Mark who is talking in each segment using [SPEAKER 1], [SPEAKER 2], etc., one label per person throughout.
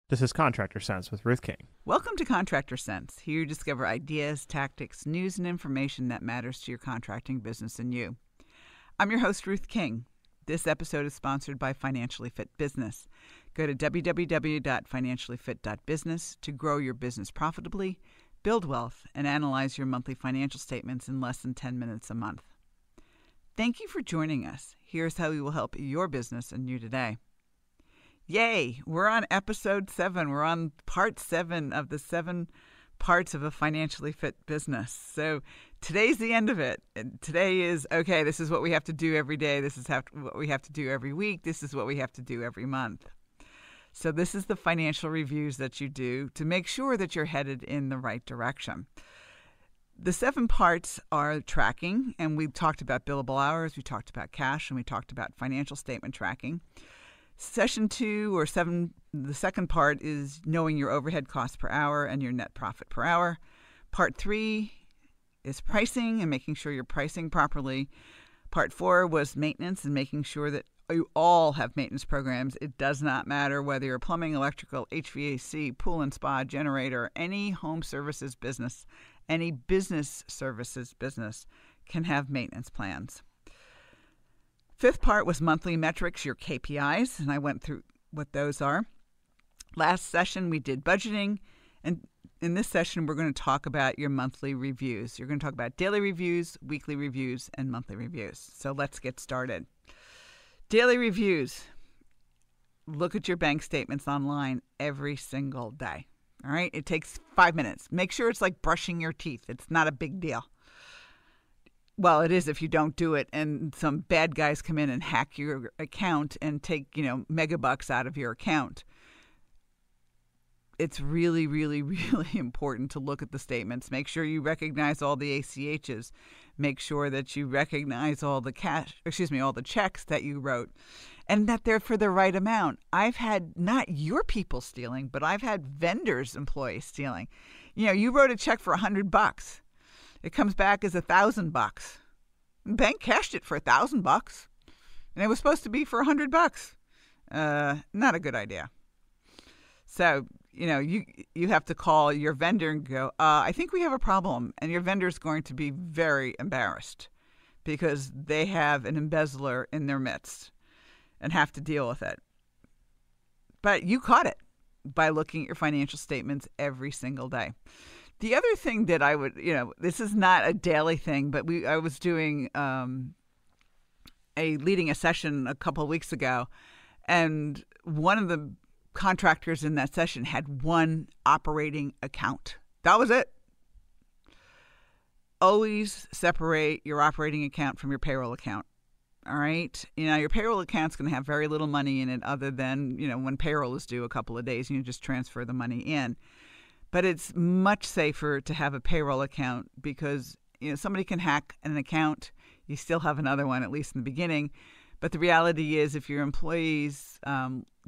[SPEAKER 1] This is Contractor Sense with Ruth King.
[SPEAKER 2] Welcome to Contractor Sense. Here you discover ideas, tactics, news, and information that matters to your contracting business and you. I'm your host, Ruth King. This episode is sponsored by Financially Fit Business. Go to www.financiallyfit.business to grow your business profitably, build wealth, and analyze your monthly financial statements in less than 10 minutes a month. Thank you for joining us. Here's how we will help your business and you today. Yay! We're on episode 7. We're on part 7 of the 7 parts of a financially fit business. So today's the end of it. And today is, okay, this is what we have to do every day. This is what we have to do every week. This is what we have to do every month. So this is the financial reviews that you do to make sure that you're headed in the right direction. The 7 parts are tracking, and we talked about billable hours, we talked about cash, and we talked about financial statement tracking. Session 2 or 7, the second part is knowing your overhead cost per hour and your net profit per hour. Part 3 is pricing and making sure you're pricing properly. Part 4 was maintenance and making sure that you all have maintenance programs. It does not matter whether you're plumbing, electrical, HVAC, pool and spa, generator, any home services business, any business services business can have maintenance plans. 5th part was monthly metrics, your KPIs, and I went through what those are. Last session, we did budgeting, and in this session, we're going to talk about your monthly reviews. You're going to talk about daily reviews, weekly reviews, and monthly reviews. So let's get started. Daily reviews. Look at your bank statements online every single day. All right? It takes 5 minutes. Make sure it's like brushing your teeth. It's not a big deal. Well, it is if you don't do it and some bad guys come in and hack your account and take, megabucks out of your account. It's really, really, really important to look at the statements. Make sure you recognize all the ACHs. Make sure that you recognize all the all the checks that you wrote and that they're for the right amount. I've had not your people stealing, but I've had vendors' employees stealing. You wrote a check for $100. It comes back as $1,000. The bank cashed it for $1,000, and it was supposed to be for $100. Not a good idea. So, you have to call your vendor and go, I think we have a problem. And your vendor is going to be very embarrassed because they have an embezzler in their midst and have to deal with it. But you caught it by looking at your financial statements every single day. The other thing that I would, this is not a daily thing, but I was doing leading a session a couple of weeks ago, and one of the contractors in that session had one operating account. That was it. Always separate your operating account from your payroll account. All right. Your payroll account's going to have very little money in it other than, when payroll is due a couple of days, you just transfer the money in. But it's much safer to have a payroll account because, somebody can hack an account. You still have another one, at least in the beginning. But the reality is if your employees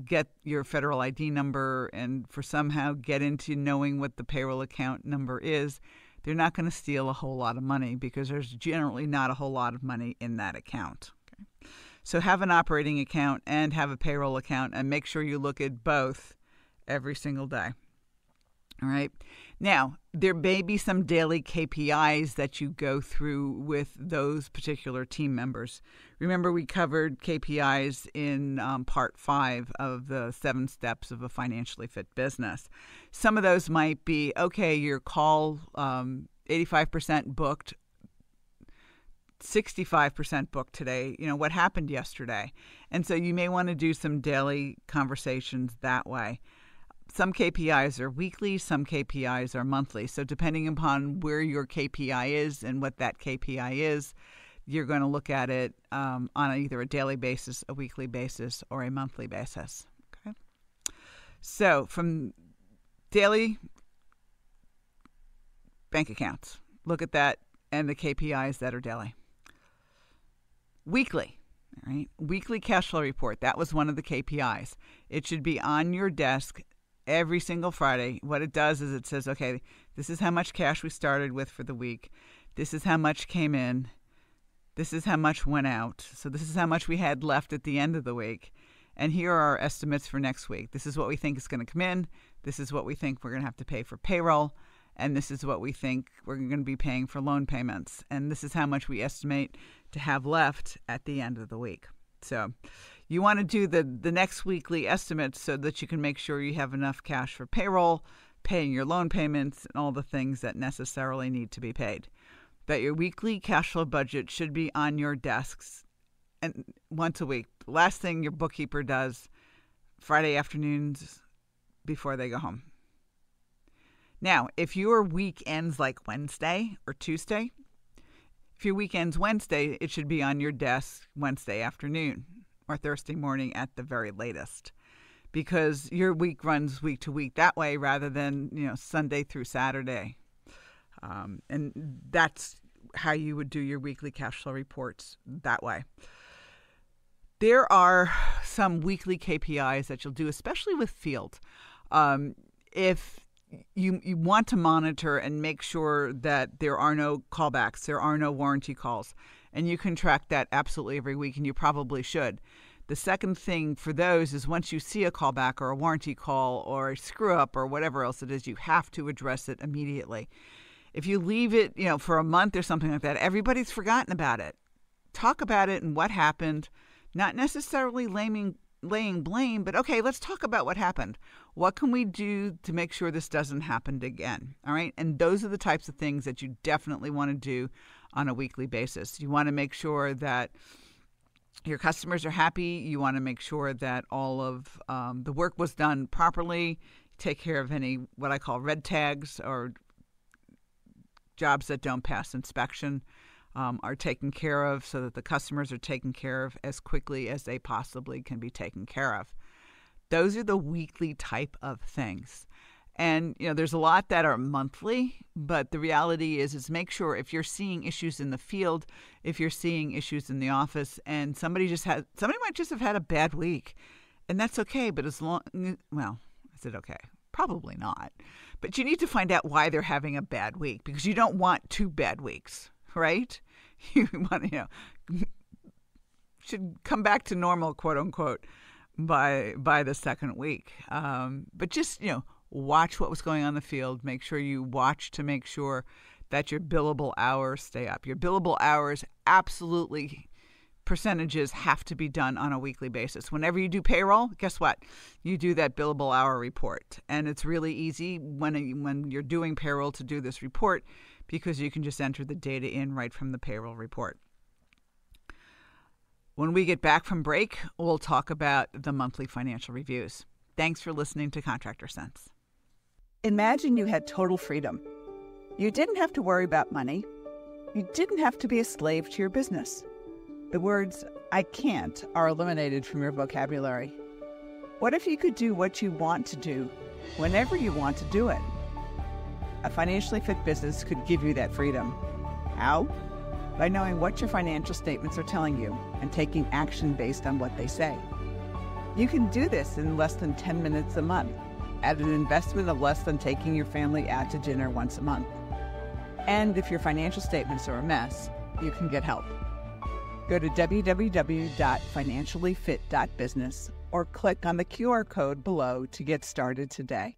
[SPEAKER 2] get your federal ID number and for somehow get into knowing what the payroll account number is, they're not going to steal a whole lot of money because there's generally not a whole lot of money in that account. Okay? So have an operating account and have a payroll account and make sure you look at both every single day. All right. Now, there may be some daily KPIs that you go through with those particular team members. Remember, we covered KPIs in part 5 of the 7 steps of a financially fit business. Some of those might be, okay, your call 85% booked, 65% booked today. What happened yesterday? And so you may want to do some daily conversations that way. Some KPIs are weekly, some KPIs are monthly. So depending upon where your KPI is and what that KPI is, you're going to look at it on either a daily basis, a weekly basis, or a monthly basis. Okay. So from daily bank accounts, look at that and the KPIs that are daily. Weekly. All right. Weekly cash flow report. That was one of the KPIs. It should be on your desk every single Friday. What it does is it says, okay, this is how much cash we started with for the week. This is how much came in. This is how much went out. So this is how much we had left at the end of the week. And here are our estimates for next week. This is what we think is going to come in. This is what we think we're going to have to pay for payroll. And this is what we think we're going to be paying for loan payments. And this is how much we estimate to have left at the end of the week. So you want to do the next weekly estimates so that you can make sure you have enough cash for payroll, paying your loan payments, and all the things that necessarily need to be paid. But your weekly cash flow budget should be on your desks and once a week. The last thing your bookkeeper does Friday afternoons before they go home. Now, if your week ends like Wednesday or Tuesday, if your week ends Wednesday, it should be on your desk Wednesday afternoon or Thursday morning at the very latest, because your week runs week to week that way rather than, Sunday through Saturday. And that's how you would do your weekly cash flow reports that way. There are some weekly KPIs that you'll do, especially with field. If you want to monitor and make sure that there are no callbacks, there are no warranty calls, and you can track that absolutely every week, and you probably should. The second thing for those is once you see a callback or a warranty call or a screw up or whatever else it is, you have to address it immediately. If you leave it, for a month or something like that, everybody's forgotten about it. Talk about it and what happened. Not necessarily laying blame, but okay, let's talk about what happened. What can we do to make sure this doesn't happen again? All right. And those are the types of things that you definitely want to do on a weekly basis. You want to make sure that your customers are happy. You want to make sure that all of the work was done properly. Take care of any what I call red tags or jobs that don't pass inspection. Are taken care of so that the customers are taken care of as quickly as they possibly can be taken care of. Those are the weekly type of things. And, there's a lot that are monthly, but the reality is make sure if you're seeing issues in the field, if you're seeing issues in the office, and somebody might just have had a bad week, and that's okay. But is it okay? Probably not. But you need to find out why they're having a bad week, because you don't want 2 bad weeks. Right? You want should come back to normal, quote unquote, by the second week. But just, watch what was going on in the field. Make sure you watch to make sure that your billable hours stay up. Your billable hours, absolutely, percentages have to be done on a weekly basis. Whenever you do payroll, guess what? You do that billable hour report. And it's really easy when you're doing payroll to do this report, because you can just enter the data in right from the payroll report. When we get back from break, we'll talk about the monthly financial reviews. Thanks for listening to Contractor Sense.
[SPEAKER 3] Imagine you had total freedom. You didn't have to worry about money. You didn't have to be a slave to your business. The words, "I can't," are eliminated from your vocabulary. What if you could do what you want to do, whenever you want to do it? A financially fit business could give you that freedom. How? By knowing what your financial statements are telling you and taking action based on what they say. You can do this in less than 10 minutes a month at an investment of less than taking your family out to dinner once a month. And if your financial statements are a mess, you can get help. Go to www.financiallyfit.business or click on the QR code below to get started today.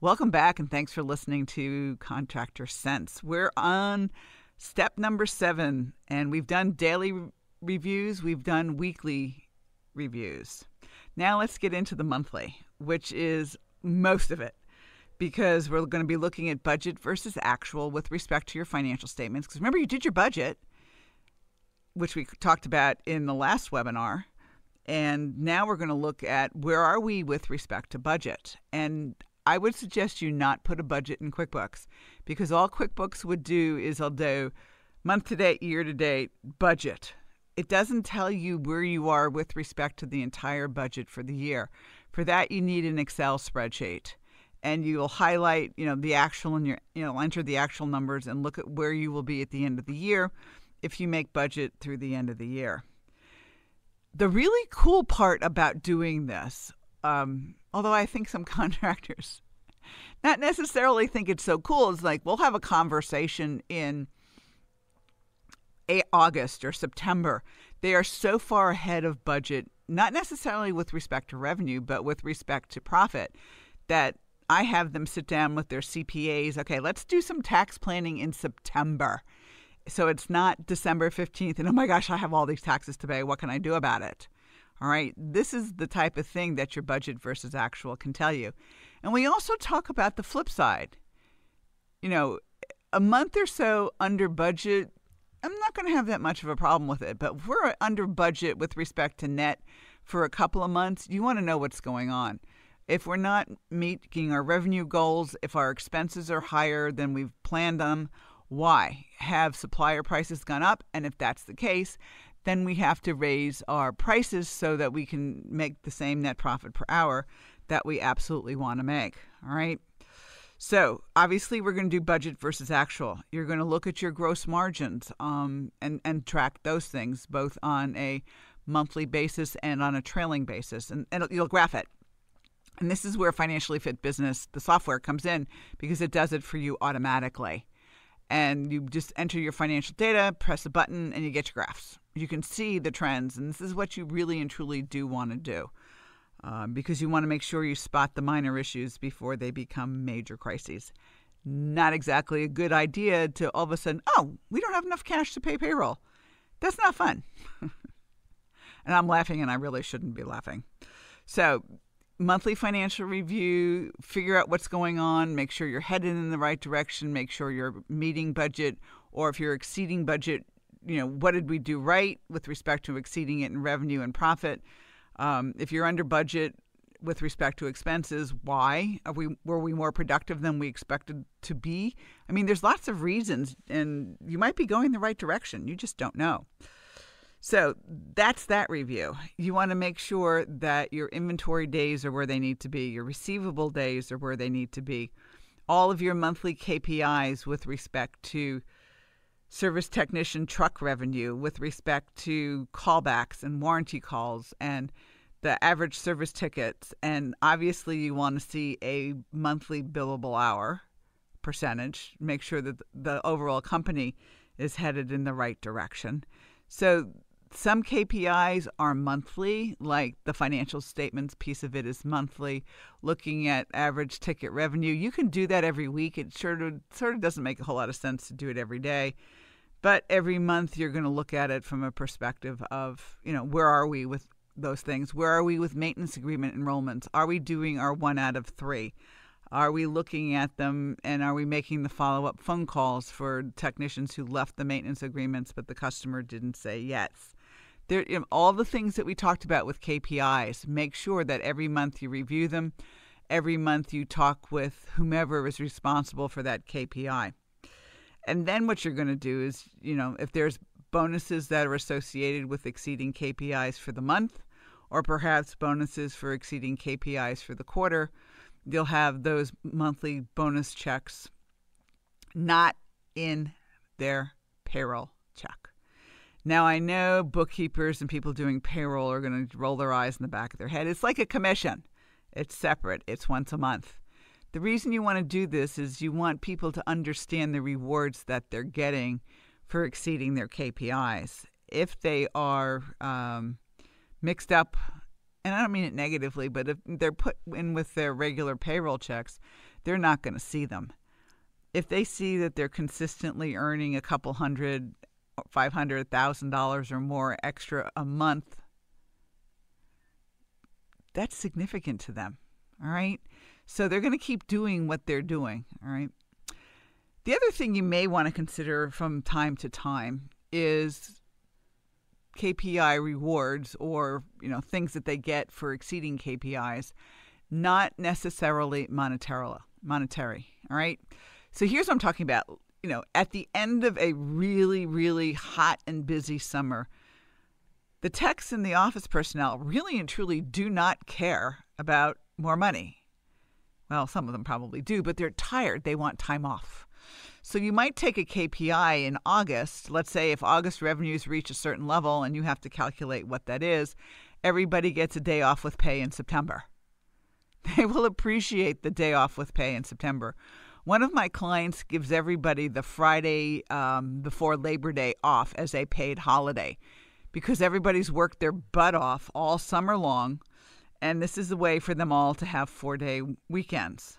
[SPEAKER 2] Welcome back, and thanks for listening to Contractor Sense. We're on step number 7, and we've done daily reviews. We've done weekly reviews. Now let's get into the monthly, which is most of it, because we're going to be looking at budget versus actual with respect to your financial statements. Because remember, you did your budget, which we talked about in the last webinar, and now we're going to look at where are we with respect to budget. And I would suggest you not put a budget in QuickBooks, because all QuickBooks would do is they'll do month to date, year to date, budget. It doesn't tell you where you are with respect to the entire budget for the year. For that, you need an Excel spreadsheet, and you'll highlight, the actual and enter the actual numbers and look at where you will be at the end of the year if you make budget through the end of the year. The really cool part about doing this, although I think some contractors not necessarily think it's so cool, is like we'll have a conversation in August or September. They are so far ahead of budget not necessarily with respect to revenue, but with respect to profit, that I have them sit down with their CPAs. Okay, let's do some tax planning in September. So it's not December 15th and, oh my gosh, I have all these taxes to pay. What can I do about it? All right, this is the type of thing that your budget versus actual can tell you. And we also talk about the flip side. A month or so under budget, I'm not going to have that much of a problem with it. But if we're under budget with respect to net for a couple of months, you want to know what's going on. If we're not meeting our revenue goals, if our expenses are higher than we've planned them, why? Have supplier prices gone up? And if that's the case, then we have to raise our prices so that we can make the same net profit per hour that we absolutely want to make. All right. So obviously we're going to do budget versus actual. You're going to look at your gross margins and track those things both on a monthly basis and on a trailing basis, and you'll graph it. And this is where Financially Fit Business, the software, comes in because it does it for you automatically. And you just enter your financial data, press a button, and you get your graphs. You can see the trends, and this is what you really and truly do want to do because you want to make sure you spot the minor issues before they become major crises. Not exactly a good idea to all of a sudden, oh, we don't have enough cash to pay payroll. That's not fun. And I'm laughing, and I really shouldn't be laughing. So monthly financial review, figure out what's going on, make sure you're headed in the right direction, make sure you're meeting budget, or if you're exceeding budget, what did we do right with respect to exceeding it in revenue and profit? If you're under budget with respect to expenses, why? Were we more productive than we expected to be? I mean, there's lots of reasons, and you might be going the right direction. You just don't know. So that's that review. You want to make sure that your inventory days are where they need to be. Your receivable days are where they need to be. All of your monthly KPIs with respect to service technician truck revenue, with respect to callbacks and warranty calls and the average service tickets. And obviously you want to see a monthly billable hour percentage. Make sure that the overall company is headed in the right direction. So some KPIs are monthly, like the financial statements piece of it is monthly. Looking at average ticket revenue, you can do that every week. It sort of doesn't make a whole lot of sense to do it every day. But every month you're going to look at it from a perspective of, where are we with those things? Where are we with maintenance agreement enrollments? Are we doing our 1 out of 3? Are we looking at them and are we making the follow-up phone calls for technicians who left the maintenance agreements but the customer didn't say yes? All the things that we talked about with KPIs, make sure that every month you review them. Every month you talk with whomever is responsible for that KPI. And then what you're going to do is, if there's bonuses that are associated with exceeding KPIs for the month, or perhaps bonuses for exceeding KPIs for the quarter, you'll have those monthly bonus checks not in their payroll check. Now, I know bookkeepers and people doing payroll are going to roll their eyes in the back of their head. It's like a commission. It's separate. It's once a month. The reason you want to do this is you want people to understand the rewards that they're getting for exceeding their KPIs. If they are mixed up, and I don't mean it negatively, but if they're put in with their regular payroll checks, they're not going to see them. If they see that they're consistently earning a couple $100,000, $500,000 or more extra a month, that's significant to them. All right. So they're going to keep doing what they're doing. All right. The other thing you may want to consider from time to time is KPI rewards or, things that they get for exceeding KPIs, not necessarily monetary. All right. So here's what I'm talking about. At the end of a really, really hot and busy summer, the techs and the office personnel really and truly do not care about more money. Well, some of them probably do, but they're tired. They want time off. So you might take a KPI in August. Let's say if August revenues reach a certain level and you have to calculate what that is, everybody gets a day off with pay in September. They will appreciate the day off with pay in September. One of my clients gives everybody the Friday before Labor Day off as a paid holiday because everybody's worked their butt off all summer long, and this is a way for them all to have 4-day weekends.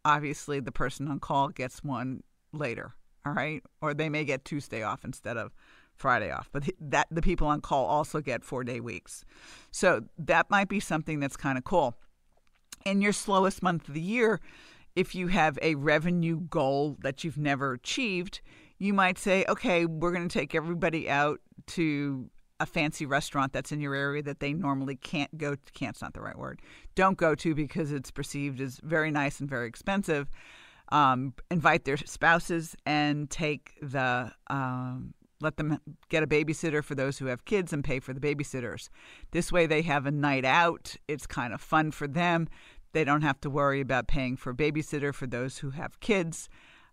[SPEAKER 2] Obviously, the person on call gets one later, all right? Or they may get Tuesday off instead of Friday off, but the people on call also get 4-day weeks. So that might be something that's kind of cool. In your slowest month of the year, if you have a revenue goal that you've never achieved, you might say, okay, we're going to take everybody out to a fancy restaurant that's in your area that they normally can't go to. Can't's not the right word. Don't go to because it's perceived as very nice and very expensive. Invite their spouses and let them get a babysitter for those who have kids and pay for the babysitters. This way they have a night out. It's kind of fun for them. They don't have to worry about paying for a babysitter for those who have kids.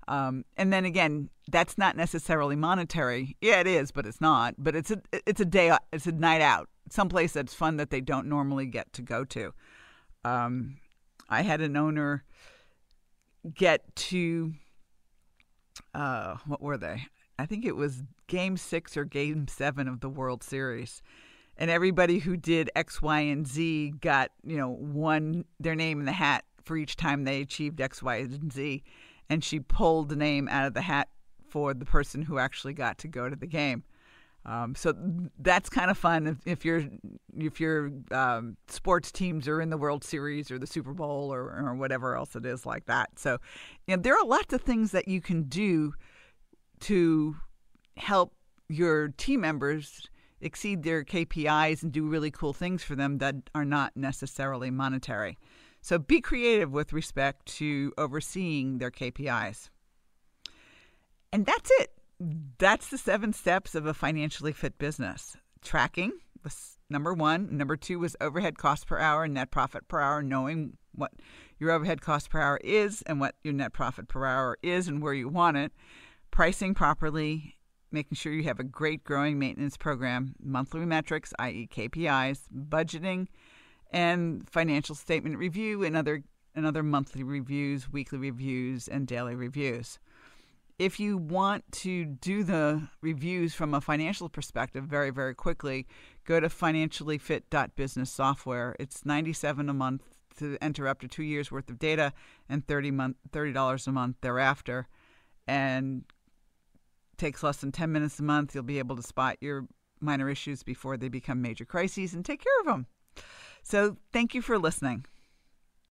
[SPEAKER 2] And then again, that's not necessarily monetary. Yeah, it is, but it's not. But it's a night out, someplace that's fun that they don't normally get to go to. I had an owner get to what were they? I think it was Game 6 or Game 7 of the World Series. And everybody who did X, Y, and Z got, their name in the hat for each time they achieved X, Y, and Z. And she pulled the name out of the hat for the person who actually got to go to the game. So that's kind of fun if your sports teams are in the World Series or the Super Bowl or whatever else it is like that. So there are lots of things that you can do to help your team members exceed their KPIs and do really cool things for them that are not necessarily monetary. So be creative with respect to overseeing their KPIs. And that's it. That's the 7 steps of a financially fit business. Tracking was number 1. Number 2 was overhead cost per hour and net profit per hour, knowing what your overhead cost per hour is and what your net profit per hour is and where you want it. Pricing properly, making sure you have a great growing maintenance program, monthly metrics, i.e. KPIs, budgeting, and financial statement review and other monthly reviews, weekly reviews, and daily reviews. If you want to do the reviews from a financial perspective very, very quickly, go to financiallyfit.business software. It's $97 a month to enter up to 2 years worth of data and $30 a month thereafter. And takes less than 10 minutes a month. You'll be able to spot your minor issues before they become major crises and take care of them. So thank you for listening.